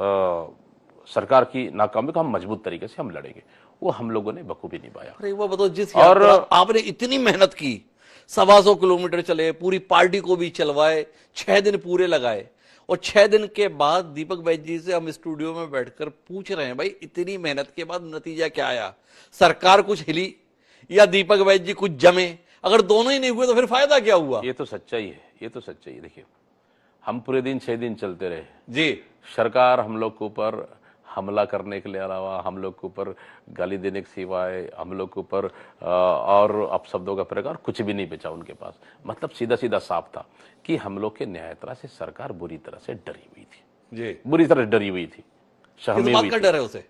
सरकार की नाकामी को हम मजबूत तरीके से हम लड़ेंगे। वो हम लोगों ने बखूबी निभाया। अरे वो बताओ, जिस यात्रा आपने इतनी मेहनत की, 125 किलोमीटर चले, पूरी पार्टी को भी चलवाए, 6 दिन पूरे लगाए, और 6 दिन के बाद दीपक बैज जी से हम स्टूडियो में बैठकर पूछ रहे हैं, भाई इतनी मेहनत के बाद नतीजा क्या आया? सरकार कुछ हिली या दीपक बैज जी कुछ जमे? अगर दोनों ही नहीं हुए तो फिर फायदा क्या हुआ? ये तो सच्चाई है, ये तो सच्चाई है। देखिए, हम पूरे दिन 6 दिन चलते रहे जी, सरकार हम लोग के ऊपर हमला करने के लिए अलावा, हम लोग के ऊपर गाली देने के सिवाय, हम लोग के ऊपर और अपशब्दों का प्रकार कुछ भी नहीं बचा उनके पास। मतलब सीधा सीधा साफ था कि हम लोग के न्याययात्रा से सरकार बुरी तरह से डरी हुई थी जी, बुरी तरह डरी हुई थी, सहमी हुई का थी। डर है उसे?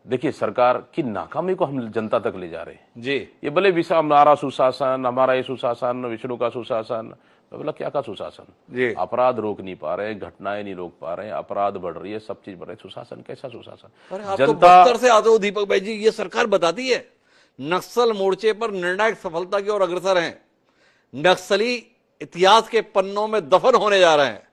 देखिए, सरकार की नाकामी को हम जनता तक ले जा रहे हैं जी। ये भले विषय हमारा सुशासन, हमारा ये सुशासन, विष्णु का सुशासन, बोला क्या का सुशासन? जी। अपराध रोक नहीं पा रहे, घटनाएं नहीं रोक पा रहे, अपराध बढ़ रही है, सब चीज बढ़ रही है, सुशासन कैसा सुशासन? अरे आप तो बस्तर से आते हो दीपक भाई जी, ये सरकार बताती है नक्सल मोर्चे पर निर्णायक सफलता की ओर अग्रसर हैं, नक्सली इतिहास के पन्नों में दफन होने जा रहे हैं,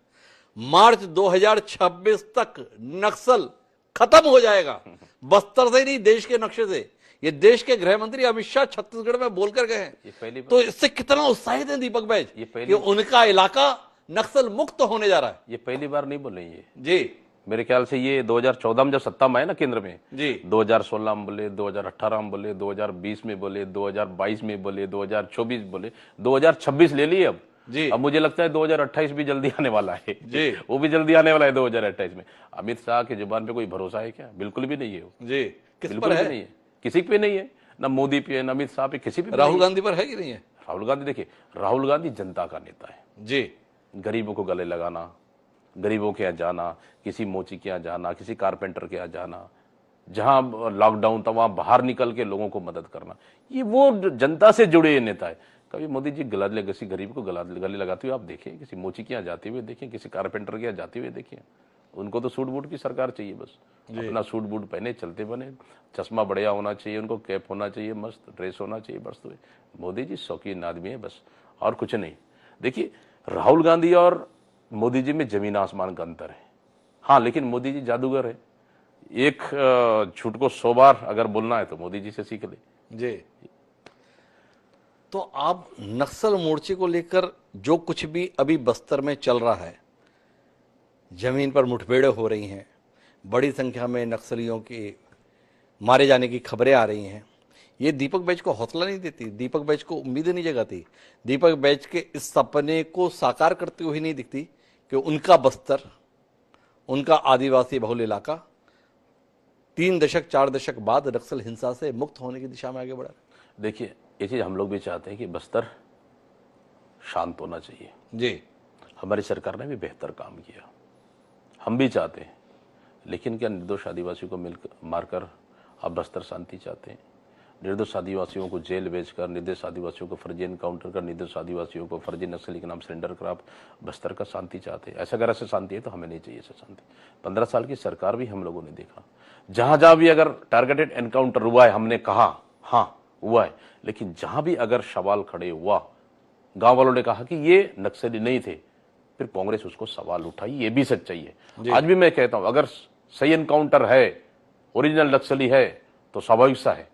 मार्च 2026 तक नक्सल खत्म हो जाएगा। बस्तर से नहीं, देश के नक्शे से। ये देश के गृह मंत्री अमित शाह छत्तीसगढ़ में बोलकर गए हैं। तो इससे कितना उत्साहित है दीपक बैज कि उनका इलाका नक्सल मुक्त होने जा रहा है? ये पहली बार नहीं बोले ये जी। मेरे ख्याल से ये 2014 में जब सत्ता में आए ना केंद्र में जी, 2016 में बोले, 2018 में बोले, 2020 में बोले, 2022 में बोले, 2024 बोले, 2026 ले लिए अब जी। अब मुझे लगता है 2028 भी जल्दी आने वाला है जी, वो भी जल्दी आने वाला है 2028 में। अमित शाह की जुबान पे कोई भरोसा है क्या? बिल्कुल भी नहीं है वो जी। किस बिल्कुल पर है? भी नहीं है, किसी पे नहीं है, ना मोदी पे है, ना अमित शाह पे, किसी पे। राहुल गांधी पर है कि नहीं है? राहुल गांधी, देखिए, राहुल गांधी जनता का नेता है जी। गरीबों को गले लगाना, गरीबों के यहाँ जाना, किसी मोची के यहाँ जाना, किसी कारपेंटर के यहाँ जाना, जहां लॉकडाउन था वहां बाहर निकल के लोगों को मदद करना, ये वो जनता से जुड़े नेता है। कभी मोदी जी किसी गरीब को गले लगाते हुए आप देखें, किसी मोची के यहाँ जाते हुए देखें, किसी कारपेंटर के यहाँ जाते हुए देखें? उनको तो सूट बूट की सरकार चाहिए, बस अपना सूट बूट पहने चलते बने, चश्मा बढ़िया होना चाहिए, उनको कैप होना चाहिए, मस्त ड्रेस होना चाहिए, बस। तो मोदी जी शौकीन आदमी है, बस, और कुछ नहीं। देखिए, राहुल गांधी और मोदी जी में जमीन आसमान का अंतर है। हाँ, लेकिन मोदी जी जादूगर है, एक झूठ को 100 बार अगर बोलना है तो मोदी जी से सीख ले। जी। तो आप नक्सल मोर्चे को लेकर जो कुछ भी अभी बस्तर में चल रहा है, जमीन पर मुठभेड़ें हो रही हैं, बड़ी संख्या में नक्सलियों के मारे जाने की खबरें आ रही हैं, ये दीपक बैज को हौसला नहीं देती? दीपक बैज को उम्मीद नहीं जगाती? दीपक बैज के इस सपने को साकार करते हुए नहीं दिखती कि उनका बस्तर, उनका आदिवासी बहुल इलाका 3 दशक 4 दशक बाद नक्सल हिंसा से मुक्त होने की दिशा में आगे बढ़ा? देखिए, ये चीज हम लोग भी चाहते हैं कि बस्तर शांत होना चाहिए जी। हमारी सरकार ने भी बेहतर काम किया, हम भी चाहते हैं, लेकिन क्या निर्दोष आदिवासियों को मारकर आप बस्तर शांति चाहते हैं? निर्दोष आदिवासियों को जेल भेजकर, निर्दोष आदिवासियों को फर्जी एनकाउंटर कर, निर्दोष आदिवासियों को फर्जी नक्सली के नाम सरेंडर कर आप बस्तर का शांति चाहते हैं? ऐसा अगर ऐसे शांति है तो हमें नहीं चाहिए ऐसा शांति। 15 साल की सरकार भी हम लोगों ने देखा, जहां जहां भी अगर टारगेटेड एनकाउंटर हुआ है हमने कहा हाँ हुआ है, लेकिन जहां भी अगर सवाल खड़े हुआ, गांव वालों ने कहा कि ये नक्सली नहीं थे, फिर कांग्रेस उसको सवाल उठाई। ये भी सच्चाई है। आज भी मैं कहता हूं, अगर सही एनकाउंटर है, ओरिजिनल नक्सली है, तो स्वाभाविक सा है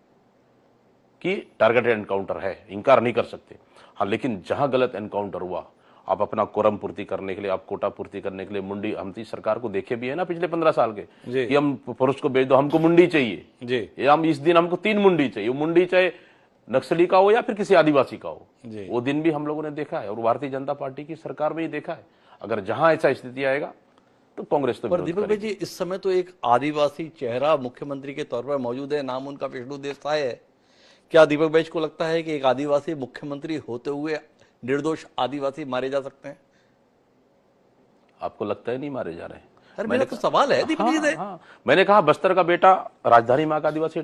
कि टारगेटेड एनकाउंटर है, इंकार नहीं कर सकते। हाँ, लेकिन जहां गलत एनकाउंटर हुआ, आप अपना कोरम पूर्ति करने के लिए, आप कोटा पूर्ति करने के लिए मुंडी, हम सरकार को देखे भी है ना पिछले 15 साल के कि हम पुरुष को भेज दो, हमको मुंडी चाहिए जी, ये हम इस दिन हमको 3 मुंडी चाहिए। वो मुंडी चाहे नक्सली का हो या फिर किसी आदिवासी का हो, वो दिन भी हम लोगों ने देखा है और भारतीय जनता पार्टी की सरकार में ही देखा है। अगर जहां ऐसा स्थिति आएगा तो कांग्रेस तो। पर दीपक भाई जी, इस समय तो एक आदिवासी चेहरा मुख्यमंत्री के तौर पर मौजूद है, नाम उनका विष्णु देसाई है। क्या दीपक बैज को लगता है कि एक आदिवासी मुख्यमंत्री होते हुए निर्दोष आदिवासी मारे जा सकते हैं? आपको लगता है नहीं मारे जा रहे हैं? मेरा तो सवाल है दीपक जी से। मैंने कहा बस्तर का बेटा राजधानी मां का आदिवासी